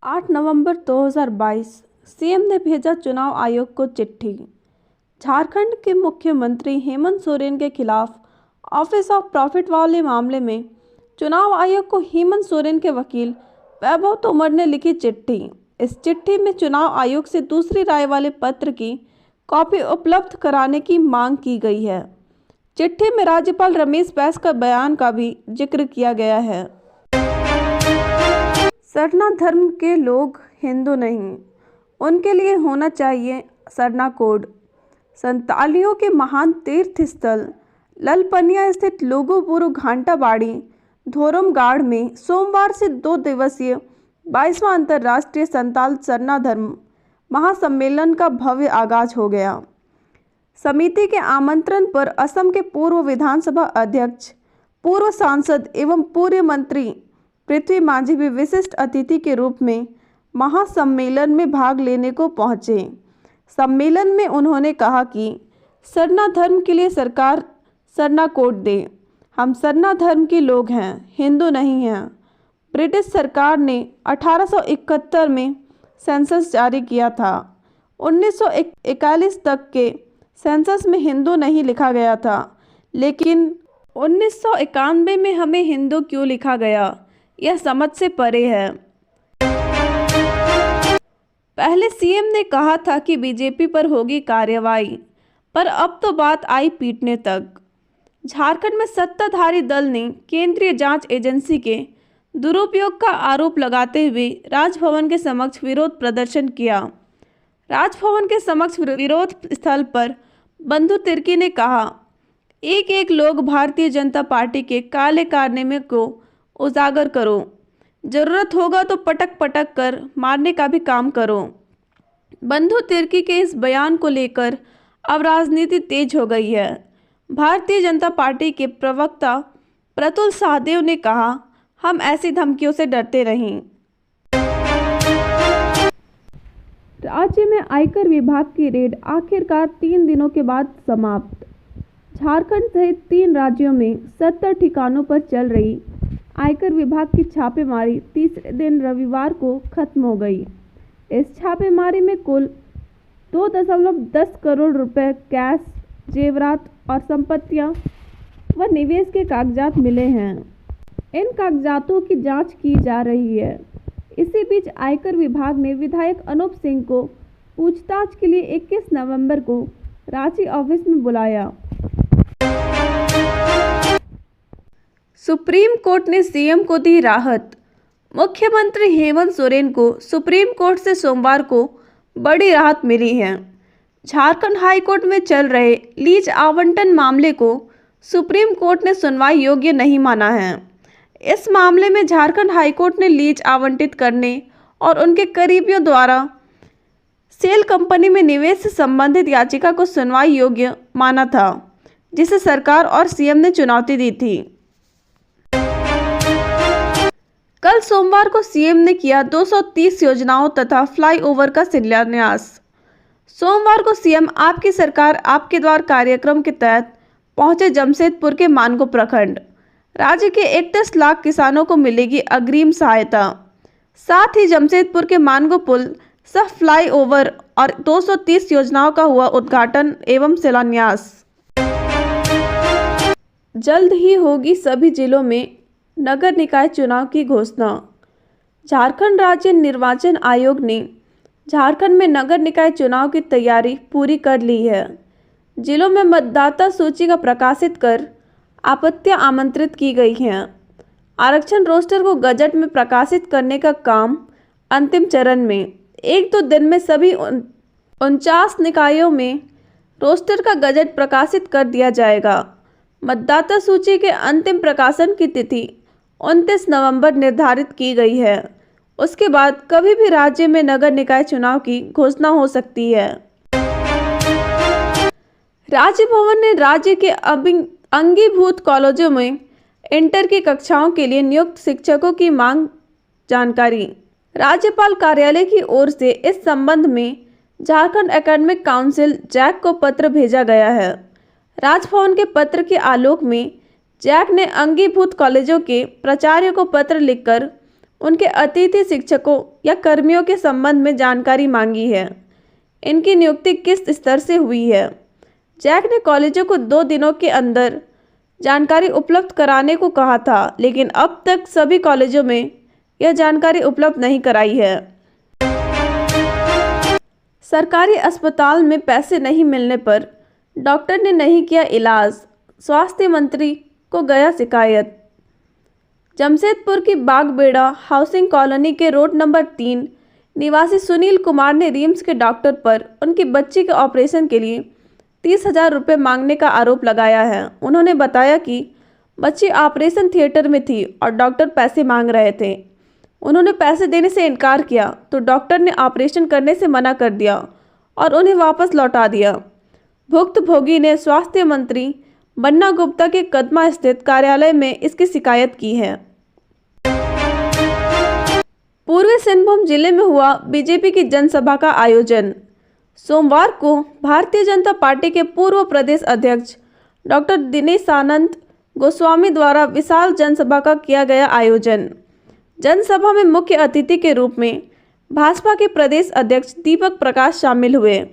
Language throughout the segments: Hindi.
8 नवंबर 2022 सीएम ने भेजा चुनाव आयोग को चिट्ठी। झारखंड के मुख्यमंत्री हेमंत सोरेन के खिलाफ ऑफिस ऑफ प्रॉफिट वाले मामले में चुनाव आयोग को हेमंत सोरेन के वकील वैभव तोमर ने लिखी चिट्ठी। इस चिट्ठी में चुनाव आयोग से दूसरी राय वाले पत्र की कॉपी उपलब्ध कराने की मांग की गई है। चिट्ठी में राज्यपाल रमेश बैस का बयान का भी जिक्र किया गया है। सरना धर्म के लोग हिंदू नहीं, उनके लिए होना चाहिए सरना कोड। संतालियों के महान तीर्थ स्थल ललपनिया स्थित लुगुबुरु घंटा बाड़ी धोरमगाड़ में सोमवार से 2 दिवसीय 22वां अंतर्राष्ट्रीय संताल सरना धर्म महासम्मेलन का भव्य आगाज हो गया। समिति के आमंत्रण पर असम के पूर्व विधानसभा अध्यक्ष, पूर्व सांसद एवं पूर्व मंत्री पृथ्वी माझी भी विशिष्ट अतिथि के रूप में महासम्मेलन में भाग लेने को पहुंचे। सम्मेलन में उन्होंने कहा कि सरना धर्म के लिए सरकार सरना कोड दे। हम सरना धर्म के लोग हैं, हिंदू नहीं हैं। ब्रिटिश सरकार ने 1871 में सेंसस जारी किया था। 1941 तक के सेंसस में हिंदू नहीं लिखा गया था, लेकिन 1991 में हमें हिंदू क्यों लिखा गया, यह समझ से परे है। पहले सीएम ने कहा था कि बीजेपी पर होगी कार्रवाई, पर अब तो बात आई पीटने तक। झारखंड में सत्ताधारी दल ने केंद्रीय जांच एजेंसी के दुरुपयोग का आरोप लगाते हुए राजभवन के समक्ष विरोध प्रदर्शन किया। राजभवन के समक्ष विरोध स्थल पर बंधु तिर्की ने कहा, एक लोग भारतीय जनता पार्टी के काले कारनामे को उजागर करो, जरूरत होगा तो पटक पटक कर मारने का भी काम करो। बंधु तिर्की के इस बयान को लेकर अब राजनीति तेज हो गई है। भारतीय जनता पार्टी के प्रवक्ता प्रतुल सहदेव ने कहा, हम ऐसी धमकियों से डरते नहीं। राज्य में आयकर विभाग की रेड आखिरकार 3 दिनों के बाद समाप्त। झारखंड सहित 3 राज्यों में 70 ठिकानों पर चल रही आयकर विभाग की छापेमारी तीसरे दिन रविवार को खत्म हो गई। इस छापेमारी में कुल 2.10 करोड़ रुपए कैश, जेवरात और संपत्तियां व निवेश के कागजात मिले हैं। इन कागजातों की जांच की जा रही है। इसी बीच आयकर विभाग ने विधायक अनूप सिंह को पूछताछ के लिए 21 नवंबर को रांची ऑफिस में बुलाया। सुप्रीम कोर्ट ने सीएम को दी राहत। मुख्यमंत्री हेमंत सोरेन को सुप्रीम कोर्ट से सोमवार को बड़ी राहत मिली है। झारखंड हाई कोर्ट में चल रहे लीज आवंटन मामले को सुप्रीम कोर्ट ने सुनवाई योग्य नहीं माना है। इस मामले में झारखंड हाई कोर्ट ने लीज आवंटित करने और उनके करीबियों द्वारा सेल कंपनी में निवेश से संबंधित याचिका को सुनवाई योग्य माना था, जिसे सरकार और सीएम ने चुनौती दी थी। कल सोमवार को सीएम ने किया 230 योजनाओं तथा फ्लाईओवर का शिलान्यास। सोमवार को सीएम आपकी सरकार आपके द्वार कार्यक्रम के तहत पहुंचे जमशेदपुर के मानगो प्रखंड। राज्य के 31 लाख किसानों को मिलेगी अग्रिम सहायता। साथ ही जमशेदपुर के मानगो पुल सह फ्लाईओवर और 230 योजनाओं का हुआ उद्घाटन एवं शिलान्यास। जल्द ही होगी सभी जिलों में नगर निकाय चुनाव की घोषणा। झारखंड राज्य निर्वाचन आयोग ने झारखंड में नगर निकाय चुनाव की तैयारी पूरी कर ली है। जिलों में मतदाता सूची का प्रकाशित कर आपत्तियां आमंत्रित की गई हैं। आरक्षण रोस्टर को गजट में प्रकाशित करने का काम अंतिम चरण में। 1-2 दिन में सभी 49 निकायों में रोस्टर का गजट प्रकाशित कर दिया जाएगा। मतदाता सूची के अंतिम प्रकाशन की तिथि 29 नवंबर निर्धारित की गई है। उसके बाद कभी भी राज्य में नगर निकाय चुनाव की घोषणा हो सकती है। राज्य भवन ने राज्य के अंगीभूत कॉलेजों में इंटर की कक्षाओं के लिए नियुक्त शिक्षकों की मांग जानकारी। राज्यपाल कार्यालय की ओर से इस संबंध में झारखंड एकेडमिक काउंसिल जैक को पत्र भेजा गया है। राजभवन के पत्र के आलोक में जैक ने अंगीभूत कॉलेजों के प्राचार्य को पत्र लिखकर उनके अतिथि शिक्षकों या कर्मियों के संबंध में जानकारी मांगी है। इनकी नियुक्ति किस स्तर से हुई है? जैक ने कॉलेजों को 2 दिनों के अंदर जानकारी उपलब्ध कराने को कहा था, लेकिन अब तक सभी कॉलेजों में यह जानकारी उपलब्ध नहीं कराई है। सरकारी अस्पताल में पैसे नहीं मिलने पर डॉक्टर ने नहीं किया इलाज, स्वास्थ्य मंत्री को गया शिकायत। जमशेदपुर की बागबेड़ा हाउसिंग कॉलोनी के रोड नंबर 3 निवासी सुनील कुमार ने रिम्स के डॉक्टर पर उनकी बच्ची के ऑपरेशन के लिए 30,000 रुपये मांगने का आरोप लगाया है। उन्होंने बताया कि बच्ची ऑपरेशन थिएटर में थी और डॉक्टर पैसे मांग रहे थे। उन्होंने पैसे देने से इनकार किया तो डॉक्टर ने ऑपरेशन करने से मना कर दिया और उन्हें वापस लौटा दिया। भुक्तभोगी ने स्वास्थ्य मंत्री बन्ना गुप्ता के कदमा स्थित कार्यालय में इसकी शिकायत की है। पूर्वी सिंहभूम जिले में हुआ बीजेपी की जनसभा का आयोजन। सोमवार को भारतीय जनता पार्टी के पूर्व प्रदेश अध्यक्ष डॉक्टर दिनेशानंद गोस्वामी द्वारा विशाल जनसभा का किया गया आयोजन। जनसभा में मुख्य अतिथि के रूप में भाजपा के प्रदेश अध्यक्ष दीपक प्रकाश शामिल हुए।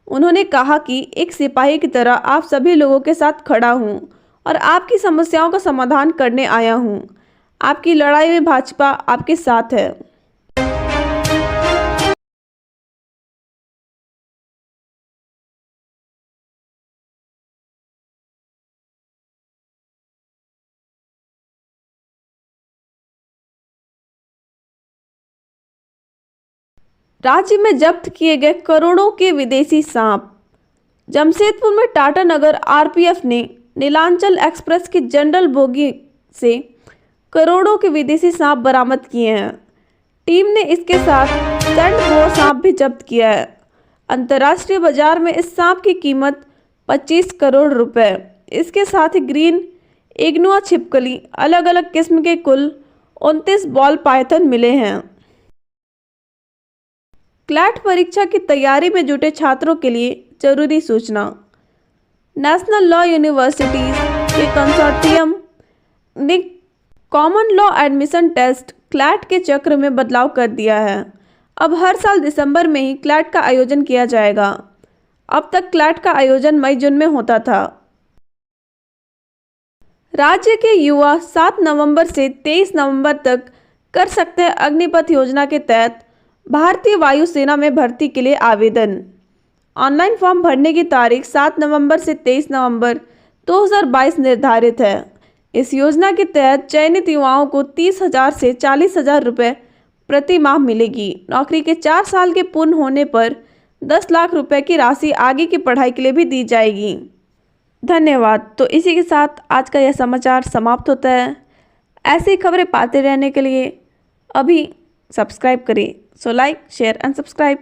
उन्होंने कहा कि एक सिपाही की तरह आप सभी लोगों के साथ खड़ा हूं और आपकी समस्याओं का समाधान करने आया हूं। आपकी लड़ाई में भाजपा आपके साथ है। राज्य में जब्त किए गए करोड़ों के विदेशी सांप। जमशेदपुर में टाटा नगर आरपीएफ ने नीलांचल एक्सप्रेस की जनरल बोगी से करोड़ों के विदेशी सांप बरामद किए हैं। टीम ने इसके साथ सैंड बोर सांप भी जब्त किया है। अंतर्राष्ट्रीय बाजार में इस सांप की कीमत 25 करोड़ रुपए। इसके साथ ही ग्रीन इग्नुआ छिपकली अलग अलग किस्म के कुल 29 बॉल पायथन मिले हैं। क्लैट परीक्षा की तैयारी में जुटे छात्रों के लिए जरूरी सूचना। नेशनल लॉ यूनिवर्सिटीज के कंसोर्टियम ने common law admission test CLAT के चक्र में बदलाव कर दिया है। अब हर साल दिसंबर में ही क्लैट का आयोजन किया जाएगा। अब तक क्लैट का आयोजन मई-जून में होता था। राज्य के युवा 7 नवंबर से 23 नवंबर तक कर सकते हैं अग्निपथ योजना के तहत भारतीय वायुसेना में भर्ती के लिए आवेदन। ऑनलाइन फॉर्म भरने की तारीख 7 नवंबर से 23 नवंबर 2022 निर्धारित है। इस योजना के तहत चयनित युवाओं को 30,000 से 40,000 रुपये प्रति माह मिलेगी। नौकरी के 4 साल के पूर्ण होने पर 10 लाख रुपए की राशि आगे की पढ़ाई के लिए भी दी जाएगी। धन्यवाद। तो इसी के साथ आज का यह समाचार समाप्त होता है। ऐसी खबरें पाते रहने के लिए अभी सब्सक्राइब करें। So like, share and subscribe.